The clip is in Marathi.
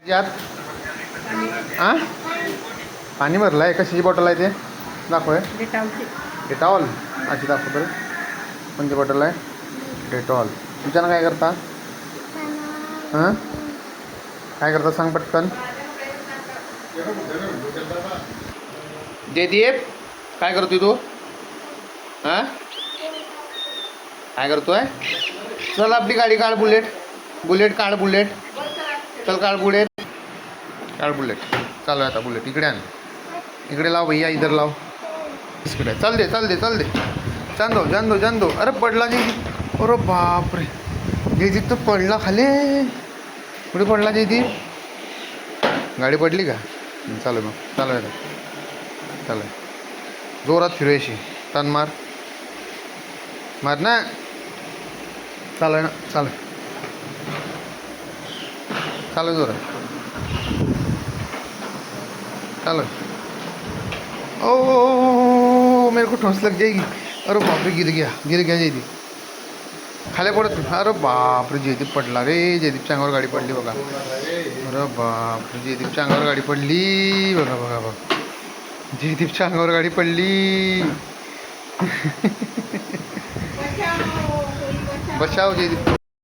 यात आ पाणी भरलं आहे. कशाची बॉटल आहे ते दाखव. डेटॉल. अशी दाखव बरं. कोणती बॉटल आहे? डेटॉल. तुमच्यानं काय करता? हां काय करता सांग पटकन. जयदीप काय करतोय तू? हां काय करतोय? चल आपली गाडी काढ. बुलेट काढ. बुलेट चल काढ. बुलेट चालू आहे आता. बुलेट इकडे आण. इकडे लाव भैया. इधर लाव. इकडे चल दे. जान दो. अरे पडला जयदीप. अरे बापरे जयदीप तो पडला खाली. कुठे पडला जयदीप? गाडी पडली का? चालू आहे जोरात फिरूयाशी. तन मार ना. चालू आहे जोरात. चालू ओ मेरे को ठोस लग जाएगी. अरे बापरे गिर गया जयदीप. खाली पडत. अरे बापरे जयदीप पडला रे. जयदीपच्या अंगावर गाडी पडली बघा. अरे बापरे जयदीपच्या अंगावर गाडी पडली बघा. जयदीपच्या अंगावर गाडी पडली. बचाव जयदीप.